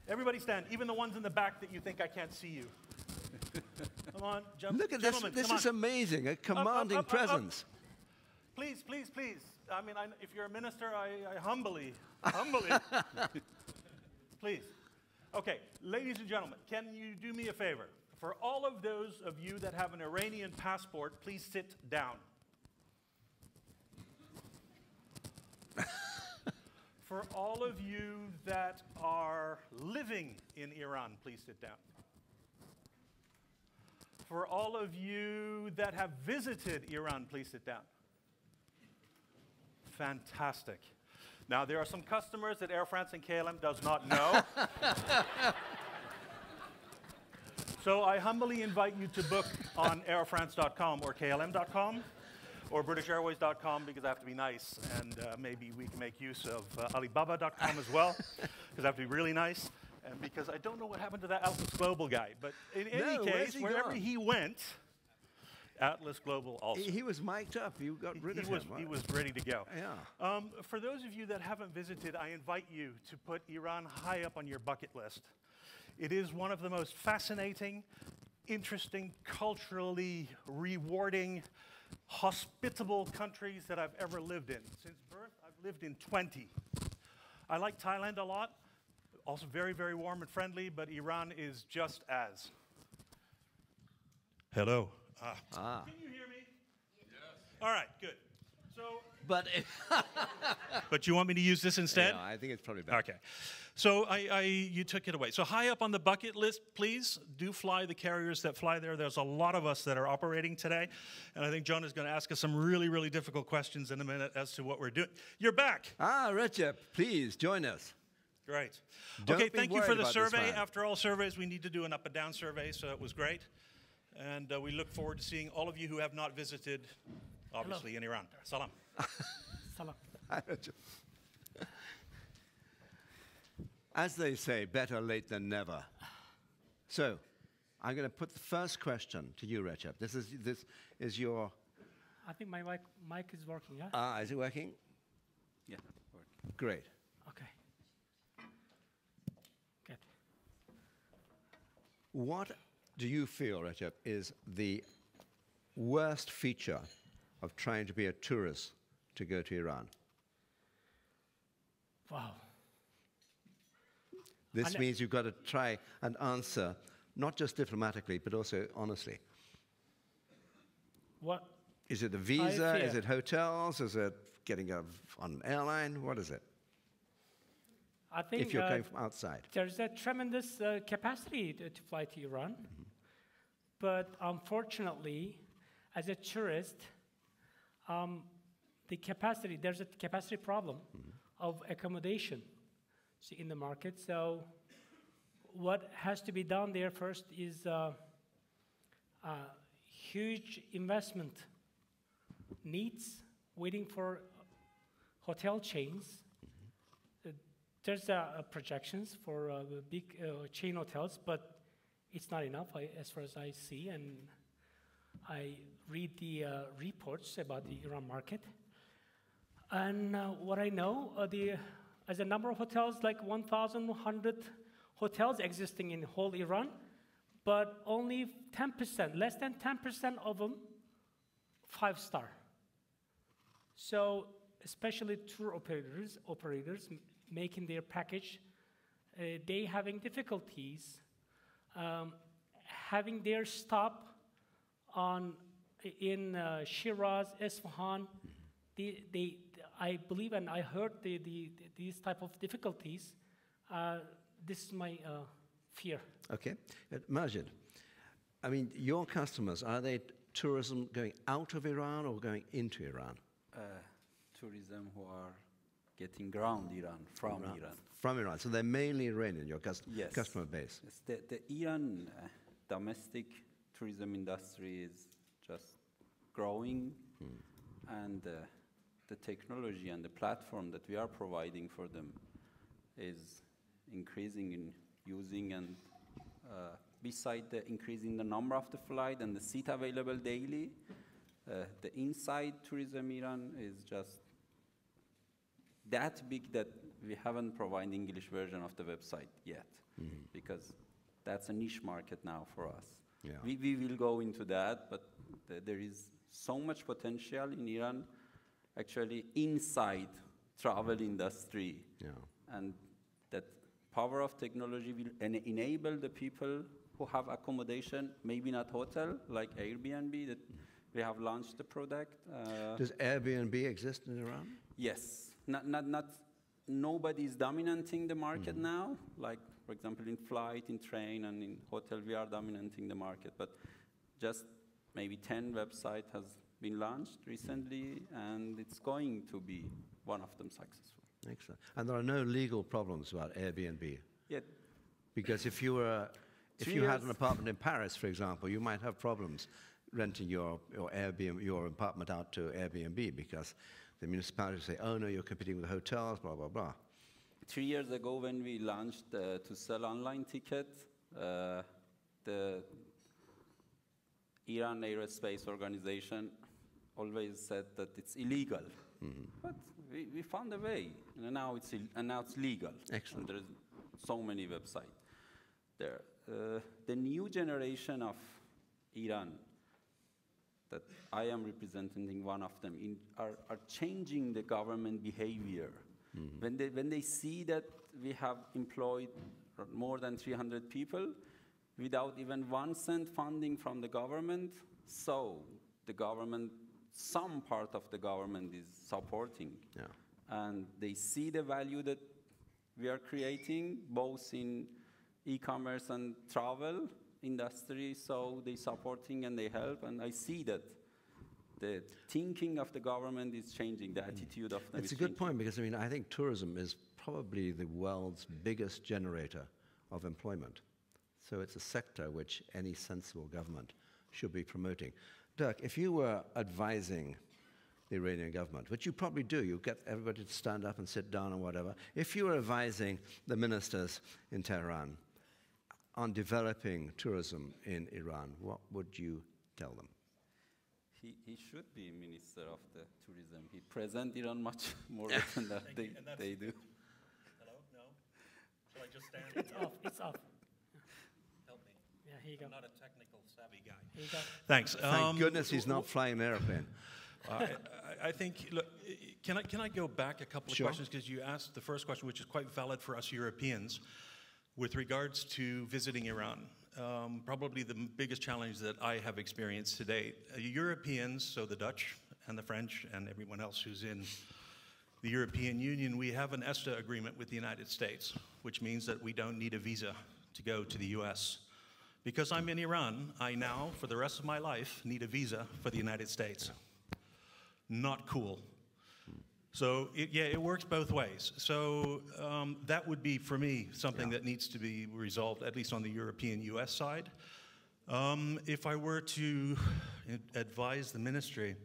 Everybody stand, even the ones in the back that you think I can't see you. Come on, Look at this. This is amazing, a commanding presence. Please, please, please. I mean, if you're a minister, I humbly, please. Okay, ladies and gentlemen, can you do me a favor? For all of those of you that have an Iranian passport, please sit down. For all of you that are living in Iran, please sit down. For all of you that have visited Iran, please sit down. Fantastic. Now, there are some customers that Air France and KLM does not know. So I humbly invite you to book on airfrance.com or klm.com or britishairways.com because I have to be nice, and maybe we can make use of alibaba.com as well because I have to be really nice, and because I don't know what happened to that Atlas Global guy. But in any case, wherever he went, Atlas Global also. He was mic'd up. You got rid of him. He was ready to go. Yeah. For those of you that haven't visited, I invite you to put Iran high up on your bucket list. It is one of the most fascinating, interesting, culturally rewarding, hospitable countries that I've ever lived in. Since birth, I've lived in 20. I like Thailand a lot. Also very, very warm and friendly, but Iran is just as. Hello. Can you hear me? Yes. All right, good. So, but you want me to use this instead? Yeah, I think it's probably better. Okay. So you took it away. So high up on the bucket list, please do fly the carriers that fly there. There's a lot of us that are operating today, and I think John is going to ask us some really, really difficult questions in a minute as to what we're doing. You're back. Recep, please join us. Great. Okay, thank you for the survey. After all surveys, we need to do an up and down survey, so it was great. And we look forward to seeing all of you who have not visited, obviously, in Iran. Salam. Salam. As they say, better late than never. So, I'm going to put the first question to you, Recep. This is your... I think my mic is working, yeah? Is it working? Yeah, working. Great. Okay. Good. What do you feel, Recep, is the worst feature of trying to be a tourist to go to Iran? Wow. This means you've got to try and answer, not just diplomatically, but also honestly. What? Is it the visa? Is it hotels? Is it getting on an airline? What is it? I think if you're going from outside. There's a tremendous capacity to fly to Iran. Mm-hmm. But unfortunately, as a tourist, there's a capacity problem of accommodation in the market. So what has to be done there first is huge investment needs waiting for hotel chains. There's projections for big chain hotels, but it's not enough as far as I see, and I read the reports about the Iran market. And what I know, as a number of hotels, like 1,100 hotels existing in whole Iran, but only 10%, less than 10% of them, 5-star. So especially tour operators making their package, they having difficulties having their stop in Shiraz, Isfahan. I believe, and I heard these type of difficulties. This is my fear. Okay. Majid, I mean, your customers, are they tourism going out of Iran or going into Iran? Tourism who are getting around Iran, from Iran. From Iran. So they're mainly Iranian, your customer base. Yes. The Iran domestic tourism industry is just growing, and the technology and the platform that we are providing for them is increasing in using, and beside the increasing the number of the flight and the seat available daily, the inside tourism Iran is just that big that we haven't provided English version of the website yet, because that's a niche market now for us. Yeah. We will go into that, but there is so much potential in Iran, actually inside travel industry, and that power of technology will enable the people who have accommodation, maybe not hotel, like Airbnb, that we have launched the product. Does Airbnb exist in Iran? Yes, nobody is dominating the market now. Like, for example, in flight, in train, and in hotel, we are dominating the market. But just maybe 10 websites has been launched recently, and it's going to be one of them successful. Excellent. And there are no legal problems about Airbnb? Yeah. Because if you had an apartment in Paris, for example, you might have problems renting your apartment out to Airbnb, because the municipality say, oh no, you're competing with hotels, blah, blah, blah. 3 years ago, when we launched to sell online tickets, the Iran Aerospace Organization always said that it's illegal. But we found a way, and now it's legal. Excellent. And there's so many websites there. The new generation of Iran, that I am representing one of them, are changing the government behavior. When they see that we have employed more than 300 people without even 1 cent funding from the government, so the government, some part of the government is supporting. Yeah. And they see the value that we are creating, both in e-commerce and travel industry, so they supporting and they help, and I see that the thinking of the government is changing, the attitude of them It's is a good changing. point, because I think tourism is probably the world's biggest generator of employment. So it's a sector which any sensible government should be promoting. Dirk, if you were advising the Iranian government, which you probably do, you get everybody to stand up and sit down and whatever. If you were advising the ministers in Tehran on developing tourism in Iran, what would you tell them? He should be Minister of the Tourism. He presents Iran much more than that they do. Hello? No? Shall I just stand? It's off. It's off. Help me. Yeah, here you go. I'm not a technical savvy guy. Here you go. Thanks. Thank goodness he's not flying an airplane. I think, look, can I go back a couple of questions? Because you asked the first question, which is quite valid for us Europeans, with regards to visiting Iran. Probably the biggest challenge that I have experienced to date. Europeans, so the Dutch and the French and everyone else who's in the European Union, we have an ESTA agreement with the United States, which means that we don't need a visa to go to the US. Because I'm in Iran, I now, for the rest of my life, need a visa for the United States. Not cool. So, it works both ways. So that would be, for me, something that needs to be resolved, at least on the European-US side. If I were to advise the ministry,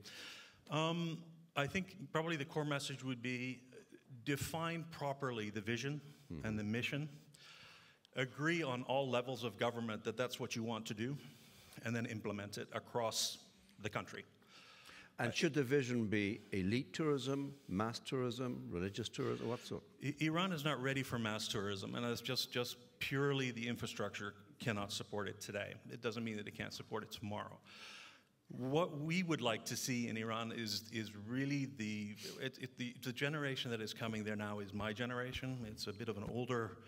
I think probably the core message would be define properly the vision and the mission, agree on all levels of government that that's what you want to do, and then implement it across the country. And should the vision be elite tourism, mass tourism, religious tourism, what sort? Iran is not ready for mass tourism, and it's just purely the infrastructure cannot support it today. It doesn't mean that it can't support it tomorrow. What we would like to see in Iran is really the generation that is coming there now is my generation. It's a bit of an older,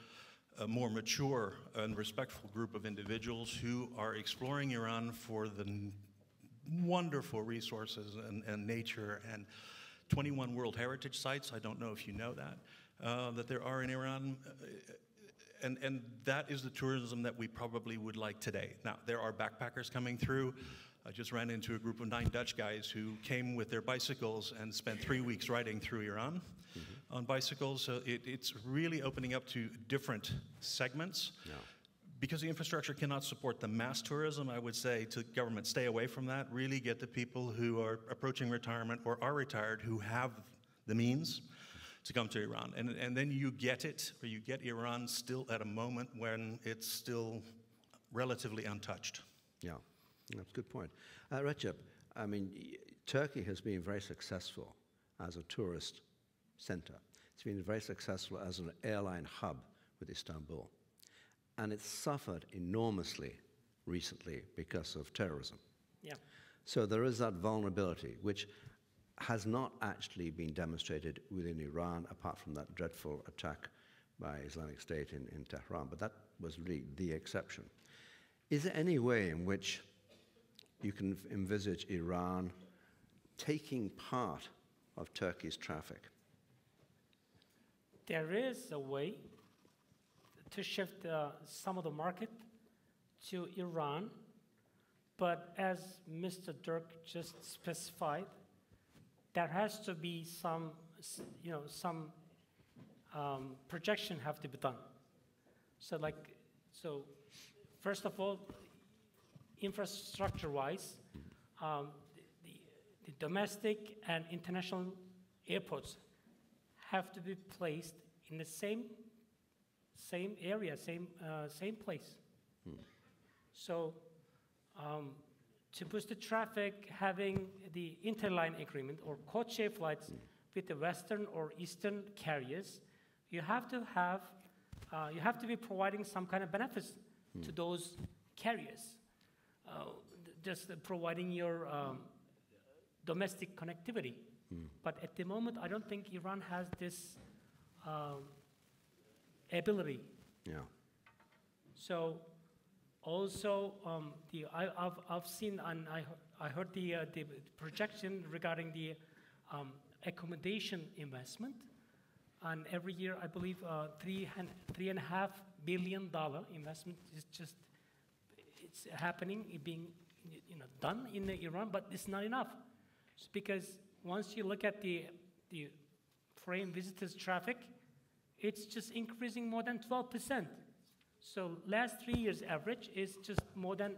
more mature and respectful group of individuals who are exploring Iran for the wonderful resources and nature and 21 World Heritage Sites. I don't know if you know that there are in Iran. And that is the tourism that we probably would like today. Now, there are backpackers coming through. I just ran into a group of 9 Dutch guys who came with their bicycles and spent 3 weeks riding through Iran on bicycles. So it's really opening up to different segments. Yeah. Because the infrastructure cannot support the mass tourism, I would say to government, stay away from that. Really get the people who are approaching retirement or are retired who have the means to come to Iran. And then you get it, or you get Iran still at a moment when it's still relatively untouched. Yeah, that's a good point. Recep, I mean, Turkey has been very successful as a tourist center. It's been very successful as an airline hub with Istanbul. And it's suffered enormously recently because of terrorism. Yeah. So there is that vulnerability, which has not actually been demonstrated within Iran, apart from that dreadful attack by Islamic State in Tehran, but that was really the exception. Is there any way in which you can envisage Iran taking part of Turkey's traffic? There is a way to shift some of the market to Iran, but as Mr. Dirk just specified, there has to be some projection have to be done. So first of all, infrastructure-wise, the domestic and international airports have to be placed in the same area, same place. So to boost the traffic, having the interline agreement or code-share flights with the Western or Eastern carriers, you have to be providing some kind of benefits to those carriers. Just providing your domestic connectivity. But at the moment, I don't think Iran has this ability. Yeah. So also, I've seen and I heard the projection regarding the accommodation investment, and every year I believe $3.5 billion investment is just it's happening, being done in Iran, but it's not enough. It's because once you look at the foreign visitors traffic, it's just increasing more than 12%. So last 3 years average is just more than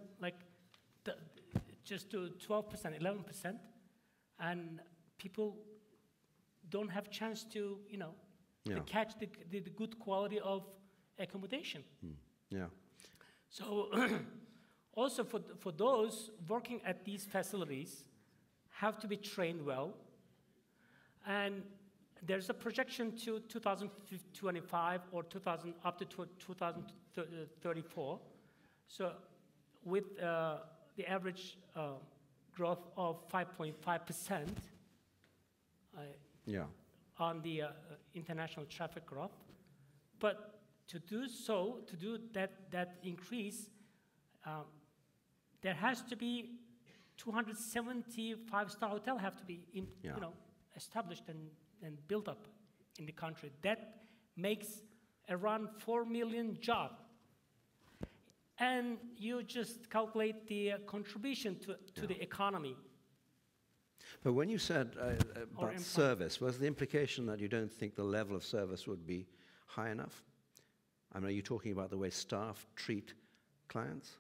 just to 12%, 11%, and people don't have chance to to catch the good quality of accommodation. Yeah. So also for those working at these facilities have to be trained well, and there's a projection to 2025 or up to 2034. So with the average growth of 5.5% on the international traffic growth, but to do that increase, there has to be 275-star hotel have to be established and built up in the country. That makes around 4 million jobs. And you just calculate the contribution to the economy. But when you said about service, was the implication that you don't think the level of service would be high enough? I mean, are you talking about the way staff treat clients?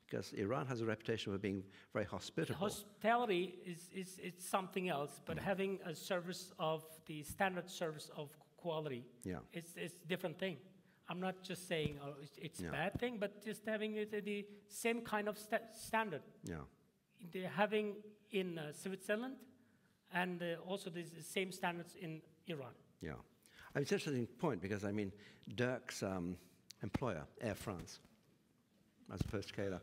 Because Iran has a reputation for being very hospitable. Hospitality is something else, but having a service of the standard service of quality, it's a different thing. I'm not just saying it's a bad thing, but just having the same kind of standard. Yeah. They're having in Switzerland, and also the same standards in Iran. Yeah. I mean, it's an interesting point because, I mean, Dirk's employer, Air France, as opposed to Kayla.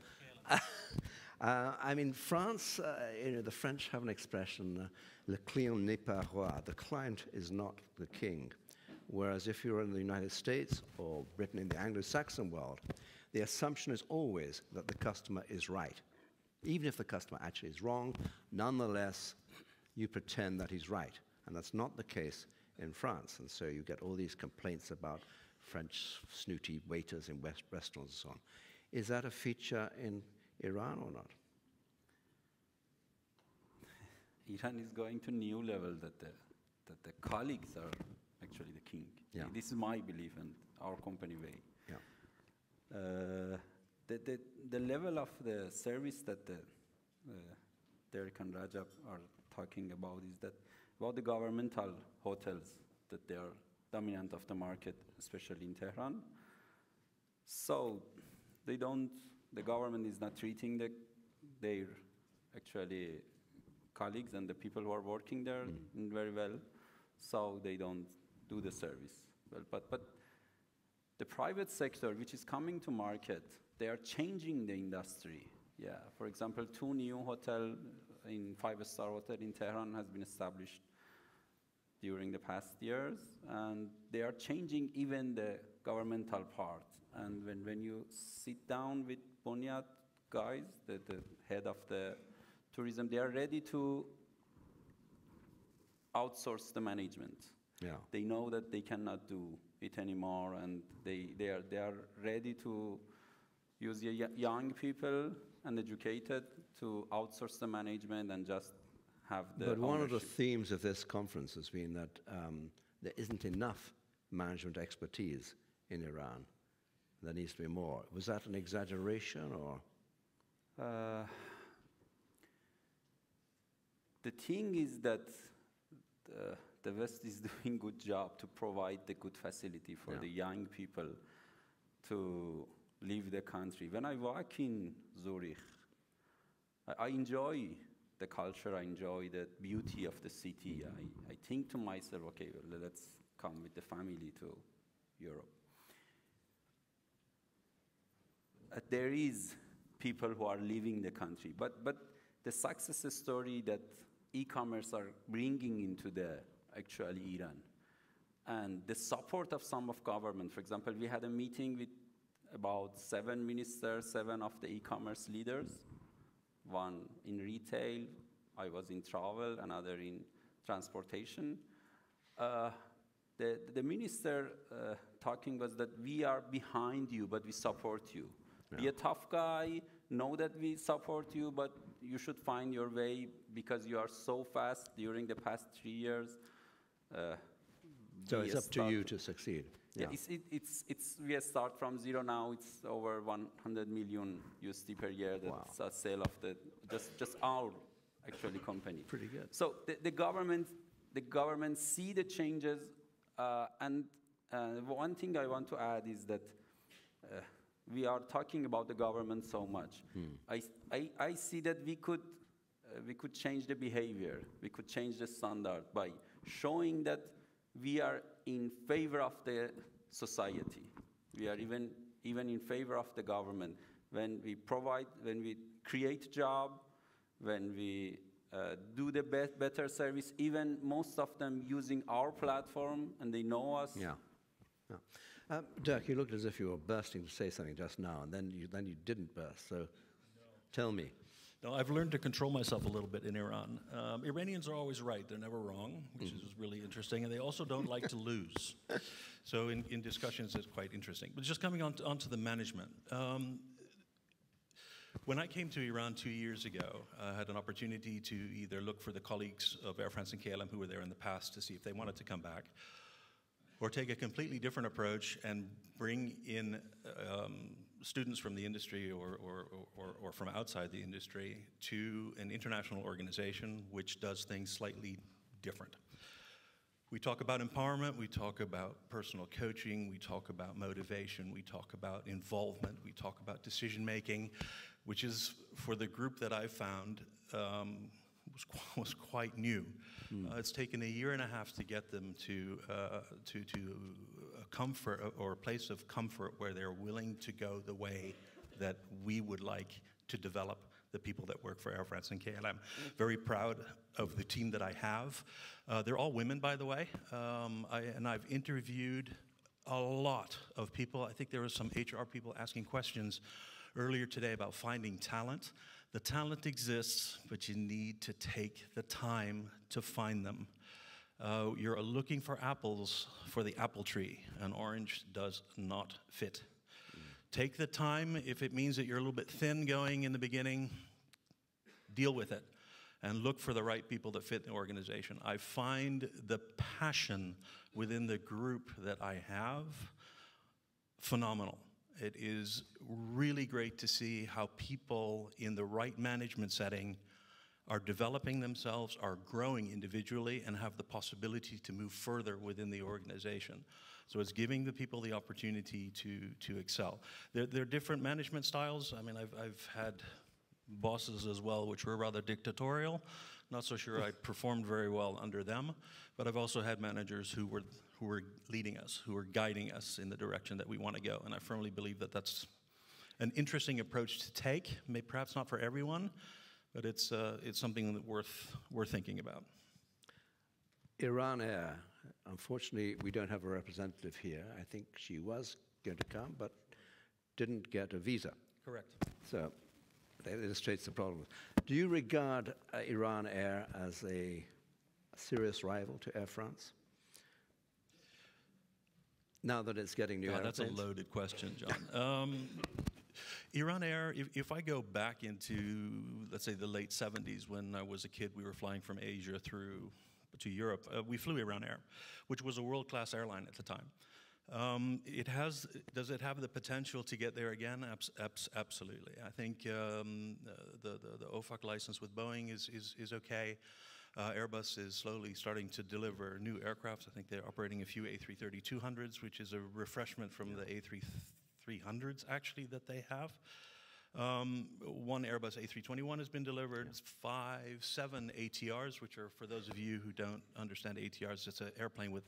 I mean, France, the French have an expression, le client n'est pas roi, the client is not the king. Whereas if you're in the United States or Britain in the Anglo-Saxon world, the assumption is always that the customer is right. Even if the customer actually is wrong, nonetheless, you pretend that he's right. And that's not the case in France. And so you get all these complaints about French snooty waiters in restaurants and so on. Is that a feature in Iran or not? Iran is going to a new level that the colleagues are actually the king. Yeah. This is my belief and our company way. Yeah. The level of the service that Derek and Rajab are talking about is that about the governmental hotels, that they are dominant of the market, especially in Tehran. So the government is not treating their actually colleagues and the people who are working there very well. so they don't do the service. Well, but the private sector, which is coming to market, they are changing the industry. Yeah, for example, 2 new hotels in 5-star hotel in Tehran has been established during the past years, and they are changing even the governmental part. And when you sit down with Bunyat guys, the head of the tourism, they are ready to outsource the management. Yeah. They know that they cannot do it anymore, and they are ready to use young people and educated to outsource the management and just have the But one of the ownership. themes of this conference has been that there isn't enough management expertise in Iran. There needs to be more. Was that an exaggeration, or? The thing is that the West is doing good job to provide the good facility for the young people to leave the country. When I walk in Zurich, I enjoy the culture, I enjoy the beauty of the city. I think to myself, okay, well, let's come with the family to Europe. There is people who are leaving the country, but the success story that e-commerce are bringing into the actually Iran, and the support of some of government. For example, we had a meeting with about 7 ministers, 7 of the e-commerce leaders, one in retail, I was in travel, another in transportation. The minister talking was that we are behind you, but we support you. Yeah. Be a tough guy, know that we support you, but you should find your way because you are so fast during the past 3 years. So it's up to you to succeed. Yeah, we start from zero now. It's over 100 million USD per year. That's a sale of the just our actually company. Pretty good. So the government see the changes, and one thing I want to add is that we are talking about the government so much. I see that we could change the behavior. We could change the standard by showing that we are in favor of the society. We are even in favor of the government. When we create job, when we do the better service, even most of them using our platform and they know us. Yeah. Dirk, you looked as if you were bursting to say something just now, and then you didn't burst. So, tell me. No, I've learned to control myself a little bit in Iran. Iranians are always right; they're never wrong, which is really interesting, and they also don't like to lose. So, in discussions, it's quite interesting. But just coming onto the management. When I came to Iran 2 years ago, I had an opportunity to either look for the colleagues of Air France and KLM who were there in the past to see if they wanted to come back, or take a completely different approach and bring in students from the industry or from outside the industry to an international organization which does things slightly different. We talk about empowerment, we talk about personal coaching, we talk about motivation, we talk about involvement, we talk about decision making, which is, for the group that I found, was quite new. It's taken 1.5 years to get them to a comfort or a place of comfort where they're willing to go the way that we would like to develop the people that work for Air France and KLM. Very proud of the team that I have. They're all women, by the way, and I've interviewed a lot of people. I think there were some HR people asking questions earlier today about finding talent. The talent exists, but you need to take the time to find them. You're looking for apples for the apple tree. An orange does not fit. Take the time. If it means that you're a little bit thin going in the beginning, deal with it and look for the right people that fit the organization. I find the passion within the group that I have phenomenal. It is really great to see how people in the right management setting are developing themselves, are growing individually, and have the possibility to move further within the organization. So it's giving the people the opportunity to excel. There are different management styles. I mean, I've had bosses as well which were rather dictatorial. Not so sure I performed very well under them, but I've also had managers who were leading us, who were guiding us in the direction that we want to go. And I firmly believe that that's an interesting approach to take. Perhaps not for everyone, but it's something that worth thinking about. Iran Air, unfortunately, we don't have a representative here. I think she was going to come, but didn't get a visa. Correct. So that illustrates the problem. Do you regard Iran Air as a serious rival to Air France? Now that it's getting new airplanes? That's a loaded question, John. Iran Air, if I go back into, let's say, the late 70s, when I was a kid, we were flying from Asia through to Europe. We flew Iran Air, which was a world-class airline at the time. Does it have the potential to get there again? Absolutely. I think the OFAC license with Boeing is okay. Airbus is slowly starting to deliver new aircraft. I think they're operating a few A330-200s, which is a refreshment from the A300s actually that they have. One Airbus A321 has been delivered, 7 ATRs, which are, for those of you who don't understand ATRs, it's an airplane with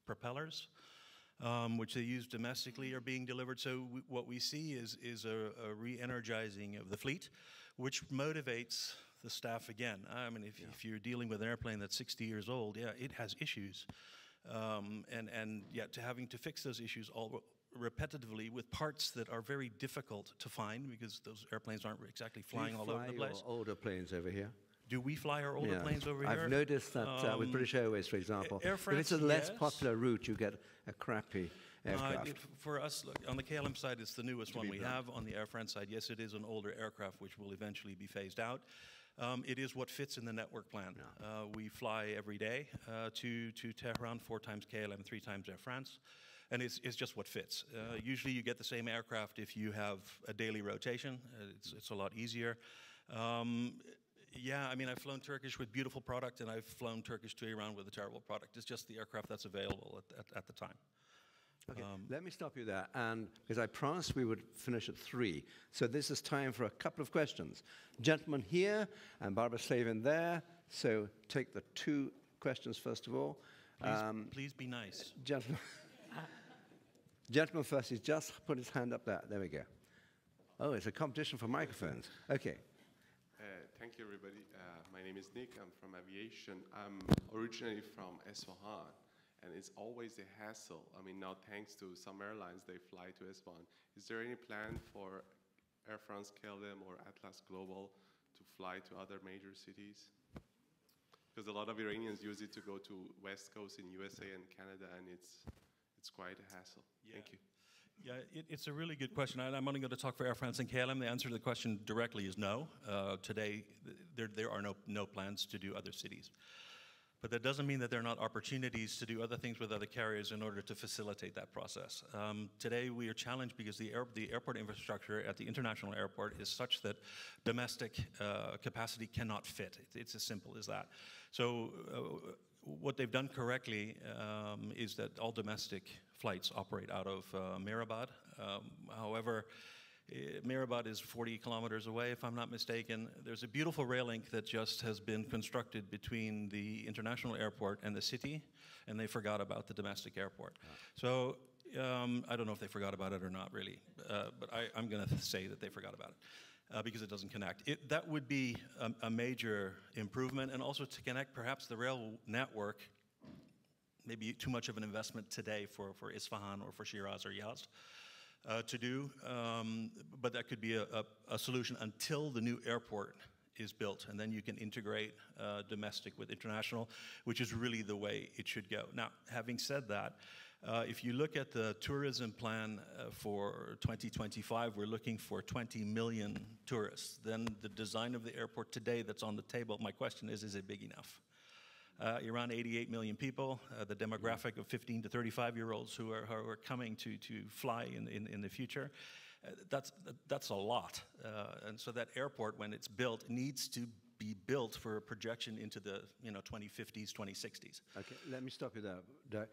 propellers, which they use domestically, are being delivered. So what we see is a re-energizing of the fleet, which motivates the staff again. I mean, if you're dealing with an airplane that's 60 years old, yeah, it has issues. And yet having to fix those issues all repetitively with parts that are very difficult to find, because those airplanes aren't exactly flying all over the place. Do you fly your older planes over here? Do we fly our older planes over here? I've noticed that with British Airways, for example, Air France, if it's a less popular route, you get a crappy aircraft. For us, look, on the KLM side, it's the newest one we have. On the Air France side, yes, it is an older aircraft, which will eventually be phased out. It is what fits in the network plan. We fly every day to Tehran, 4 times KLM, 3 times Air France. And it's just what fits. Usually you get the same aircraft if you have a daily rotation. It's a lot easier. Yeah, I mean, I've flown Turkish with beautiful product, and I've flown Turkish to Iran with a terrible product. It's just the aircraft that's available at the time. Okay, let me stop you there, and because I promised we would finish at 3. So this is time for a couple of questions. Gentleman here, and Barbara Slavin there. So take the 2 questions first of all. Please be nice. Gentleman first, he's just put his hand up there. There we go. Oh, it's a competition for microphones. Okay. Thank you, everybody. My name is Nick. I'm from aviation. I'm originally from Isfahan, and it's always a hassle. I mean, now thanks to some airlines, they fly to Isfahan. Is there any plan for Air France, KLM, or Atlas Global to fly to other major cities? Because a lot of Iranians use it to go to West Coast in USA and Canada, and it's quite a hassle. Yeah. Thank you. Yeah, it's a really good question. I'm only going to talk for Air France and KLM. The answer to the question directly is no. Today, there are no plans to do other cities. But that doesn't mean that there are not opportunities to do other things with other carriers in order to facilitate that process. Today, we are challenged because the airport infrastructure at the international airport is such that domestic capacity cannot fit. It's as simple as that. So what they've done correctly is that all domestic flights operate out of Mehrabad. However, Mehrabad is 40 kilometers away, if I'm not mistaken. There's a beautiful rail link that just has been constructed between the international airport and the city, and they forgot about the domestic airport. So I don't know if they forgot about it or not, really, but I'm going to say that they forgot about it because it doesn't connect. That would be a major improvement, and also to connect perhaps the rail network. Maybe too much of an investment today for Isfahan or for Shiraz or Yazd to do, but that could be a solution until the new airport is built, and then you can integrate domestic with international, which is really the way it should go. Now, having said that, if you look at the tourism plan for 2025, we're looking for 20 million tourists. Then the design of the airport today that's on the table, my question is it big enough? Iran, 88 million people, the demographic of 15 to 35-year-olds who are coming to fly in the future. That's a lot. And so that airport, when it's built, needs to be built for a projection into the 2050s, 2060s. Okay, let me stop you there.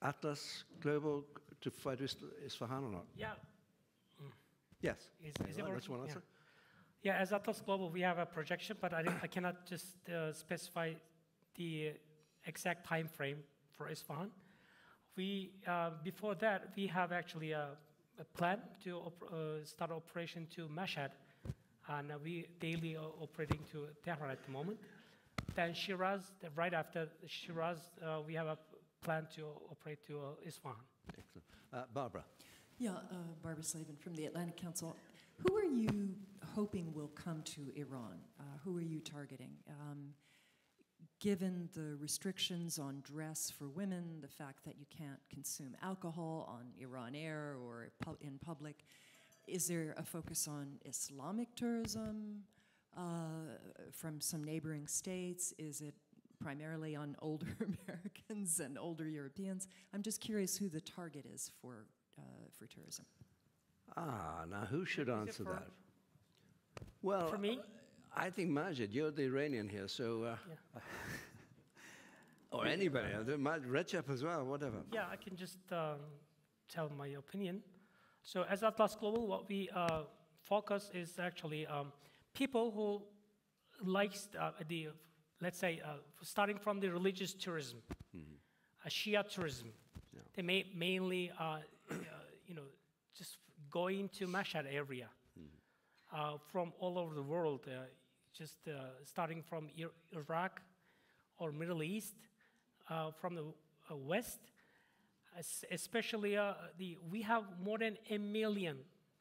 Atlas Global to fly to Isfahan or not? Yeah. Yes. Is it that's one answer. Yeah, as Atlas Global, we have a projection, but I cannot just specify the exact time frame for Isfahan. Before that, we have actually a plan to start operation to Mashhad, and we daily operating to Tehran at the moment. Then Shiraz, right after Shiraz, we have a plan to operate to Isfahan. Excellent. Barbara. Yeah, Barbara Slavin from the Atlantic Council. Who are you hoping will come to Iran? Who are you targeting? Given the restrictions on dress for women, the fact that you can't consume alcohol on Iran Air or in public, is there a focus on Islamic tourism from some neighboring states? Is it primarily on older Americans and older Europeans? I'm just curious who the target is for tourism. Now who should answer that? Well, For me? I think Majid, you're the Iranian here, so... Yeah. Or anybody, Recep as well, whatever. Yeah, I can just tell my opinion. So as Atlas Global, what we focus is actually people who likes let's say, starting from the religious tourism, Shia tourism. Yeah. They mainly, just going to Mashhad area from all over the world, just starting from Iraq or Middle East, from the West, especially we have more than 1 million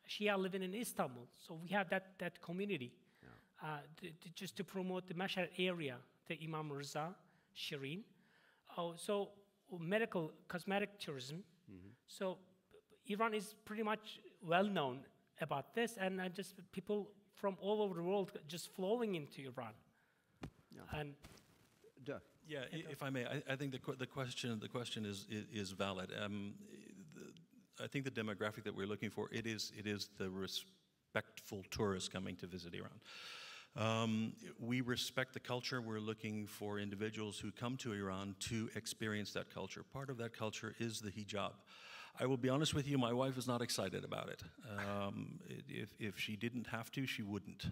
Shia living in Istanbul, so we have that community just to promote the Mashhad area, the Imam Reza, Shireen. So medical, cosmetic tourism. So Iran is pretty much well known about this, and just people from all over the world just flowing into Iran. Yeah. And yeah, if I may, I think the question is valid. I think the demographic that we're looking for, it is the respectful tourist coming to visit Iran. We respect the culture. We're looking for individuals who come to Iran to experience that culture. Part of that culture is the hijab. I will be honest with you, my wife is not excited about it. If she didn't have to, she wouldn't.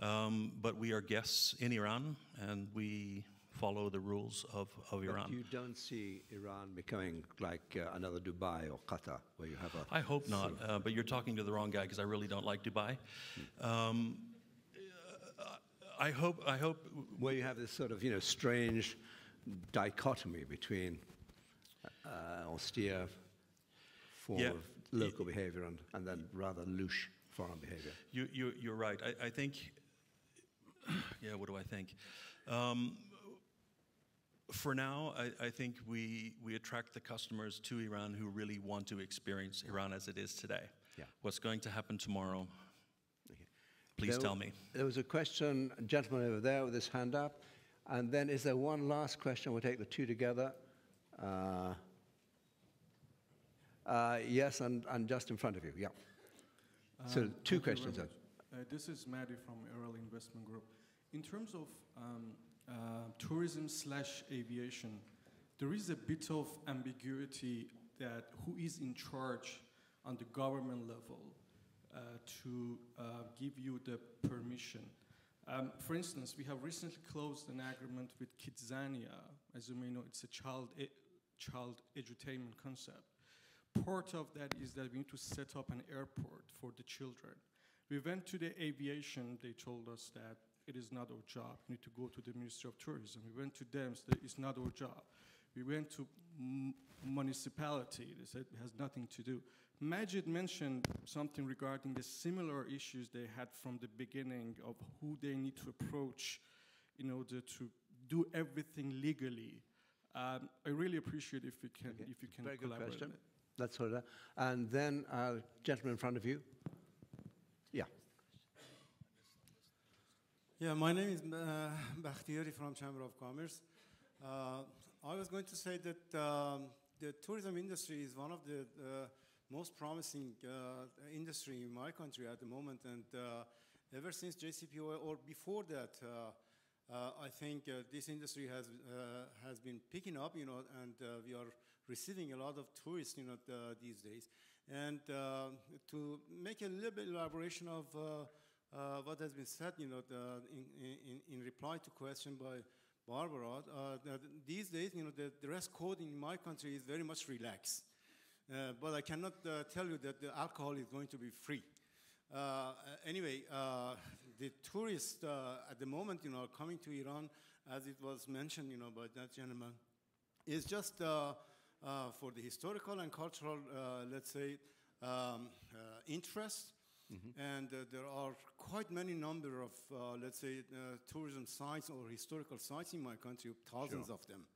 But we are guests in Iran, and we follow the rules of Iran. But you don't see Iran becoming like another Dubai or Qatar, where you have a... I hope not, but you're talking to the wrong guy, because I really don't like Dubai. I hope... Where you have this sort of, strange dichotomy between austere form of local behavior and then rather louche foreign behavior. You're right. I think... Yeah, what do I think? For now, I think we attract the customers to Iran who really want to experience Iran as it is today. Yeah. What's going to happen tomorrow? Okay. Please tell me. There was a question, a gentleman over there with his hand up. And then is there one last question? We'll take the two together. Yes, and just in front of you, yeah. So two questions. This is Maddie from Aral Investment Group. In terms of tourism/aviation, there is a bit of ambiguity that who is in charge on the government level to give you the permission. For instance, we have recently closed an agreement with Kidzania. As you may know, it's a child edutainment concept. Part of that is that we need to set up an airport for the children. We went to the aviation, they told us that it is not our job. We need to go to the Ministry of Tourism. We went to them, said it's not our job. We went to municipality, they said it has nothing to do. Majid mentioned something regarding the similar issues they had from the beginning of who they need to approach in order to do everything legally. I really appreciate if you can Very good collaborate. question. Let's hold that. And then, gentleman in front of you. Yeah. Yeah, my name is Bakhtiari from Chamber of Commerce. I was going to say that the tourism industry is one of the most promising industry in my country at the moment, and ever since JCPOA or before that, I think this industry has been picking up, and we are receiving a lot of tourists, these days. And to make a little bit elaboration of what has been said, in reply to question by Barbara, that these days, the dress code in my country is very much relaxed. But I cannot tell you that the alcohol is going to be free. Anyway, the tourists at the moment, are coming to Iran, as it was mentioned, by that gentleman, is just for the historical and cultural, let's say, interest. And there are quite many number of, let's say, tourism sites or historical sites in my country, thousands of them.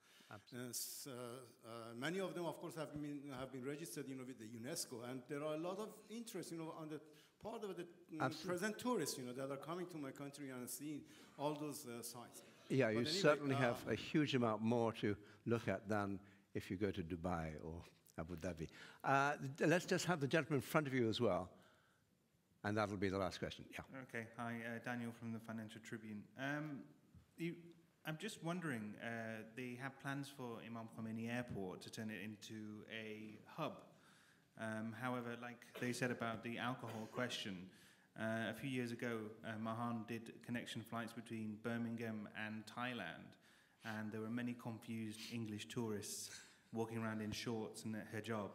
Many of them, of course, have been registered, with the UNESCO, and there are a lot of interest, on the part of the present tourists, that are coming to my country and seeing all those sites. Yeah, you certainly have a huge amount more to look at than if you go to Dubai or Abu Dhabi. Let's just have the gentleman in front of you as well, and that'll be the last question. Yeah. Okay. Hi, Daniel from the Financial Tribune. I'm just wondering, they have plans for Imam Khomeini Airport to turn it into a hub. However, like they said about the alcohol question, a few years ago, Mahan did connection flights between Birmingham and Thailand, and there were many confused English tourists walking around in shorts and a hijab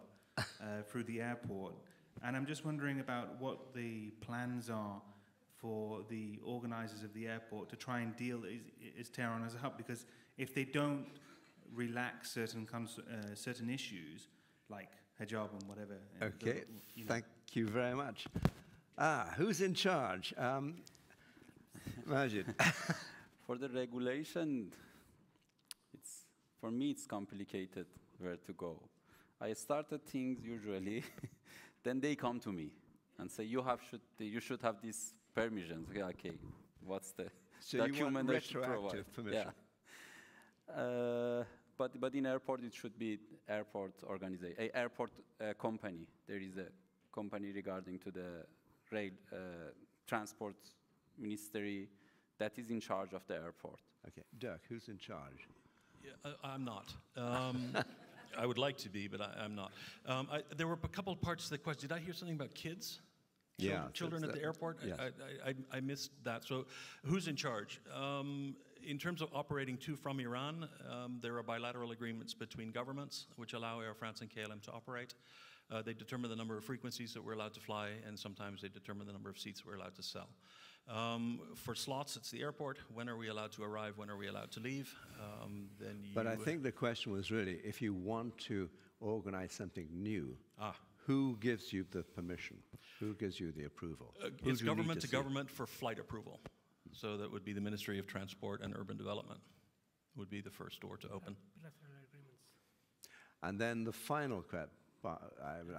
through the airport. And I'm just wondering about what the plans are for the organizers of the airport to try and deal is Tehran as a hub, because if they don't relax certain issues like hijab and whatever. Okay, thank you very much. Who's in charge? Majid. For the regulation, for me it's complicated where to go. I started things usually, then they come to me and say you should have these permissions. Okay, what's the document I should provide? Permission. Yeah. But in airport it should be airport organization, airport company. There is a company regarding to the rail transport ministry that is in charge of the airport. Okay, Dirk, who's in charge? Yeah, I'm not. I would like to be, but I'm not. There were a couple of parts to the question. Did I hear something about kids? Children at the airport? Yes. I missed that. So who's in charge? In terms of operating to from Iran, there are bilateral agreements between governments which allow Air France and KLM to operate. They determine the number of frequencies that we're allowed to fly, and sometimes they determine the number of seats we're allowed to sell. For slots, it's the airport. When are we allowed to arrive? When are we allowed to leave? But I think the question was really, if you want to organize something new, who gives you the permission? Who gives you the approval? It's government to government for flight approval. So that would be the Ministry of Transport and Urban Development would be the first door to open. And then the final question,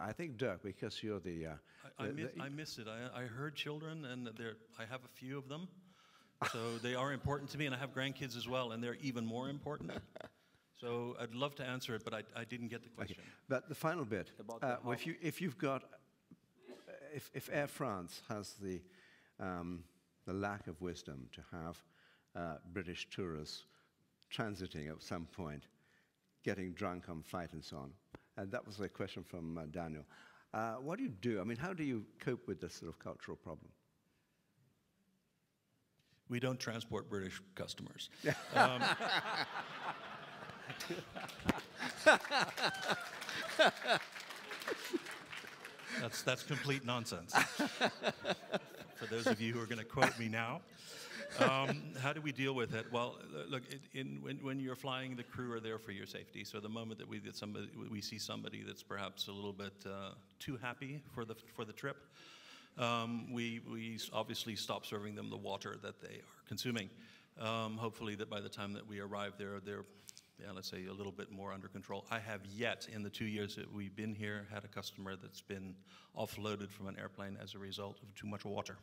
I think, Dirk, because you're the... I missed it. I heard children, and I have a few of them. So they are important to me, and I have grandkids as well, and they're even more important. So I'd love to answer it, but I didn't get the question. Okay. But the final bit, if Air France has the lack of wisdom to have British tourists transiting at some point, getting drunk on flight and so on, and that was a question from Daniel. What do you do? I mean, how do you cope with this sort of cultural problem? We don't transport British customers. That's complete nonsense. For those of you who are going to quote me now. How do we deal with it? Well, look, when you're flying, the crew are there for your safety. So the moment that we see somebody that's perhaps a little bit too happy for the trip, we obviously stop serving them the water that they are consuming. Hopefully that by the time that we arrive there, they're let's say a little bit more under control. I have yet, in the 2 years that we've been here, had a customer that's been offloaded from an airplane as a result of too much water.